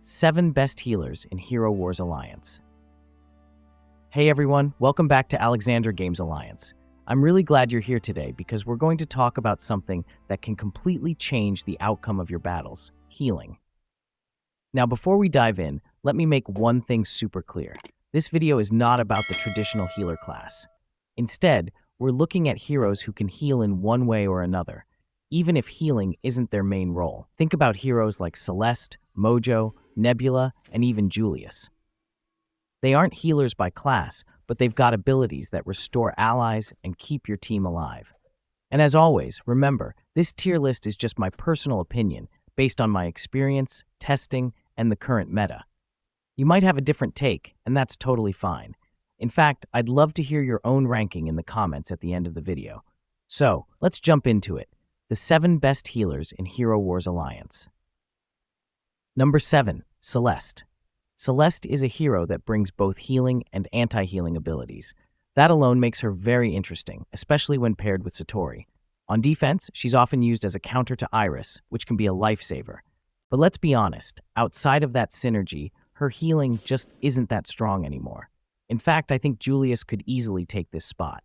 7 Best Healers in Hero Wars Alliance. Hey everyone, welcome back to Alexandre Games Alliance. I'm really glad you're here today because we're going to talk about something that can completely change the outcome of your battles: healing. Now before we dive in, let me make one thing super clear. This video is not about the traditional healer class. Instead, we're looking at heroes who can heal in one way or another, even if healing isn't their main role. Think about heroes like Celeste, Mojo, Nebula, and even Julius. They aren't healers by class, but they've got abilities that restore allies and keep your team alive. And as always, remember, this tier list is just my personal opinion based on my experience, testing, and the current meta. You might have a different take, and that's totally fine. In fact, I'd love to hear your own ranking in the comments at the end of the video. So, let's jump into it. The 7 Best Healers in Hero Wars Alliance. Number 7. Celeste. Celeste is a hero that brings both healing and anti-healing abilities. That alone makes her very interesting, especially when paired with Satori. On defense, she's often used as a counter to Iris, which can be a lifesaver. But let's be honest, outside of that synergy, her healing just isn't that strong anymore. In fact, I think Julius could easily take this spot.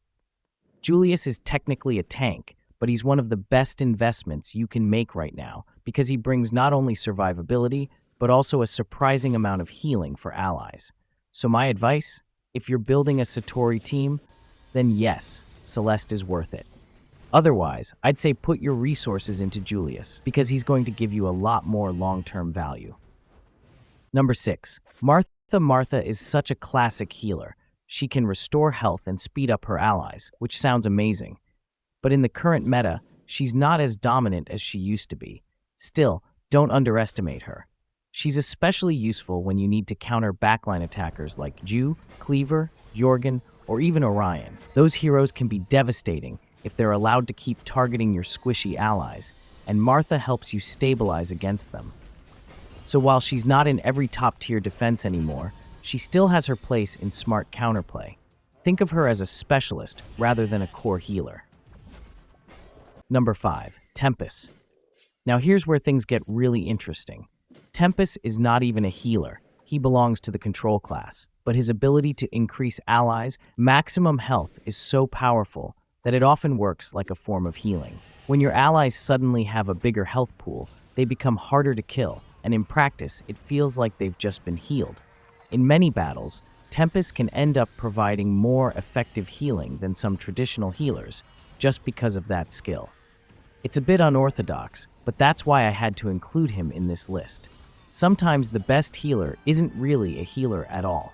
Julius is technically a tank, but he's one of the best investments you can make right now because he brings not only survivability, but also a surprising amount of healing for allies. So my advice, if you're building a Satori team, then yes, Celeste is worth it. Otherwise, I'd say put your resources into Julius because he's going to give you a lot more long-term value. Number 6. Martha is such a classic healer. She can restore health and speed up her allies, which sounds amazing. But in the current meta, she's not as dominant as she used to be. Still, don't underestimate her. She's especially useful when you need to counter backline attackers like Ju, Cleaver, Jorgen, or even Orion. Those heroes can be devastating if they're allowed to keep targeting your squishy allies, and Martha helps you stabilize against them. So while she's not in every top-tier defense anymore, she still has her place in smart counterplay. Think of her as a specialist rather than a core healer. Number 5. Tempus. Now here's where things get really interesting. Tempus is not even a healer. He belongs to the control class, but his ability to increase allies' maximum health is so powerful that it often works like a form of healing. When your allies suddenly have a bigger health pool, they become harder to kill, and in practice, it feels like they've just been healed. In many battles, Tempus can end up providing more effective healing than some traditional healers, just because of that skill. It's a bit unorthodox, but that's why I had to include him in this list. Sometimes the best healer isn't really a healer at all.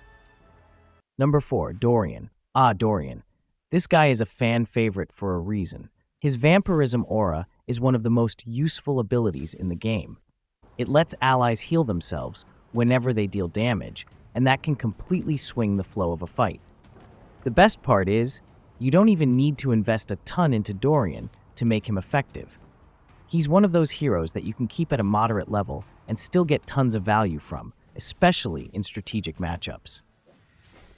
Number 4. Dorian. Dorian. This guy is a fan favorite for a reason. His vampirism aura is one of the most useful abilities in the game. It lets allies heal themselves whenever they deal damage, and that can completely swing the flow of a fight. The best part is, you don't even need to invest a ton into Dorian to make him effective. He's one of those heroes that you can keep at a moderate level and still get tons of value from, especially in strategic matchups.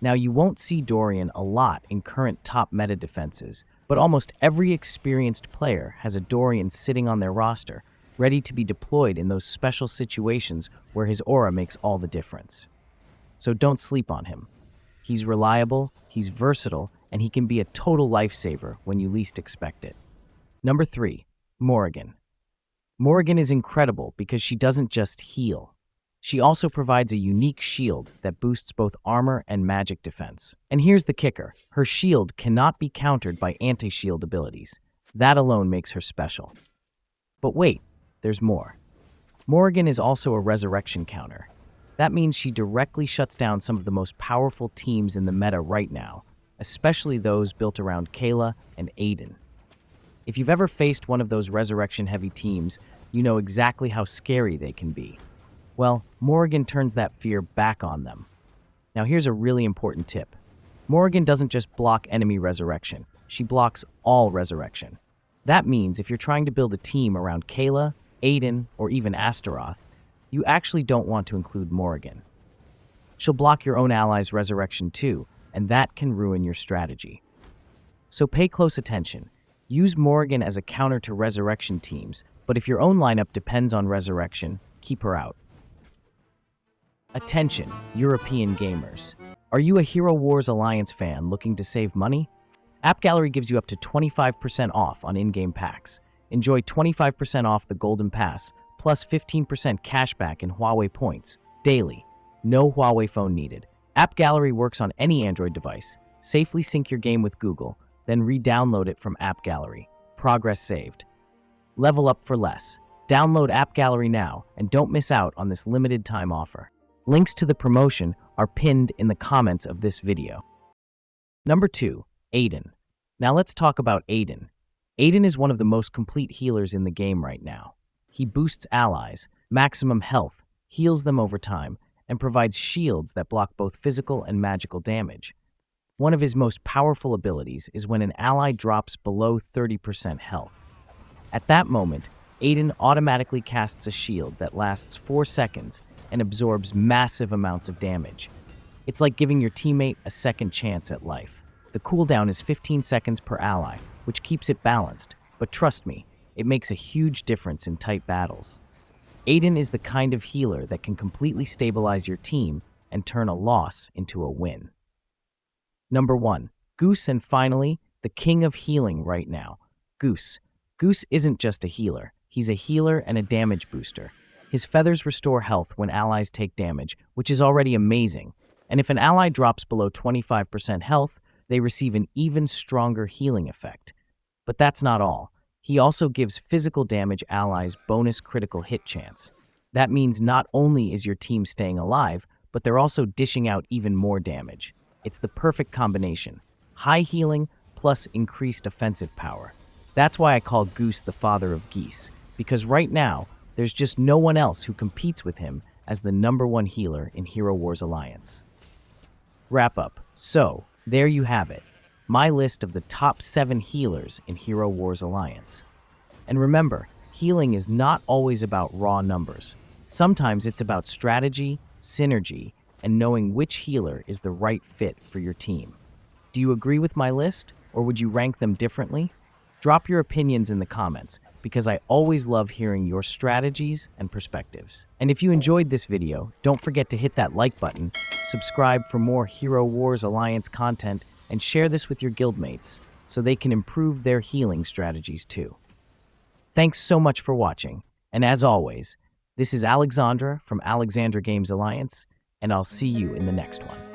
Now, you won't see Dorian a lot in current top meta defenses, but almost every experienced player has a Dorian sitting on their roster, ready to be deployed in those special situations where his aura makes all the difference. So don't sleep on him. He's reliable, he's versatile, and he can be a total lifesaver when you least expect it. Number 3. Morrigan. Morrigan is incredible because she doesn't just heal. She also provides a unique shield that boosts both armor and magic defense. And here's the kicker. Her shield cannot be countered by anti-shield abilities. That alone makes her special. But wait, there's more. Morrigan is also a resurrection counter. That means she directly shuts down some of the most powerful teams in the meta right now, especially those built around Kayla and Aiden. If you've ever faced one of those resurrection-heavy teams, you know exactly how scary they can be. Well, Morrigan turns that fear back on them. Now here's a really important tip. Morrigan doesn't just block enemy resurrection, she blocks all resurrection. That means if you're trying to build a team around Kayla, Aiden, or even Astaroth, you actually don't want to include Morrigan. She'll block your own allies' resurrection too, and that can ruin your strategy. So pay close attention. Use Morrigan as a counter to resurrection teams, but if your own lineup depends on resurrection, keep her out. Attention, European gamers. Are you a Hero Wars Alliance fan looking to save money? AppGallery gives you up to 25% off on in-game packs. Enjoy 25% off the Golden Pass, plus 15% cashback in Huawei points, daily. No Huawei phone needed. AppGallery works on any Android device. Safely sync your game with Google, then re-download it from AppGallery. Progress saved. Level up for less. Download AppGallery now and don't miss out on this limited time offer. Links to the promotion are pinned in the comments of this video. Number 2, Aiden. Now let's talk about Aiden. Aiden is one of the most complete healers in the game right now. He boosts allies, maximum health, heals them over time, and provides shields that block both physical and magical damage. One of his most powerful abilities is when an ally drops below 30% health. At that moment, Aiden automatically casts a shield that lasts 4 seconds and absorbs massive amounts of damage. It's like giving your teammate a second chance at life. The cooldown is 15 seconds per ally, which keeps it balanced, but trust me, it makes a huge difference in tight battles. Aiden is the kind of healer that can completely stabilize your team and turn a loss into a win. Number 1, Goose, and finally, the king of healing right now, Goose. Goose isn't just a healer, he's a healer and a damage booster. His feathers restore health when allies take damage, which is already amazing, and if an ally drops below 25% health, they receive an even stronger healing effect. But that's not all. He also gives physical damage allies bonus critical hit chance. That means not only is your team staying alive, but they're also dishing out even more damage. It's the perfect combination. High healing plus increased offensive power. That's why I call Goose the father of geese, because right now, there's just no one else who competes with him as the number 1 healer in Hero Wars Alliance. Wrap up. So, there you have it. My list of the top 7 healers in Hero Wars Alliance. And remember, healing is not always about raw numbers. Sometimes it's about strategy, synergy, and knowing which healer is the right fit for your team. Do you agree with my list, or would you rank them differently? Drop your opinions in the comments, because I always love hearing your strategies and perspectives. And if you enjoyed this video, don't forget to hit that like button, subscribe for more Hero Wars Alliance content, and share this with your guildmates so they can improve their healing strategies too. Thanks so much for watching, and as always, this is Alexandra from Alexandre Games Alliance, and I'll see you in the next one.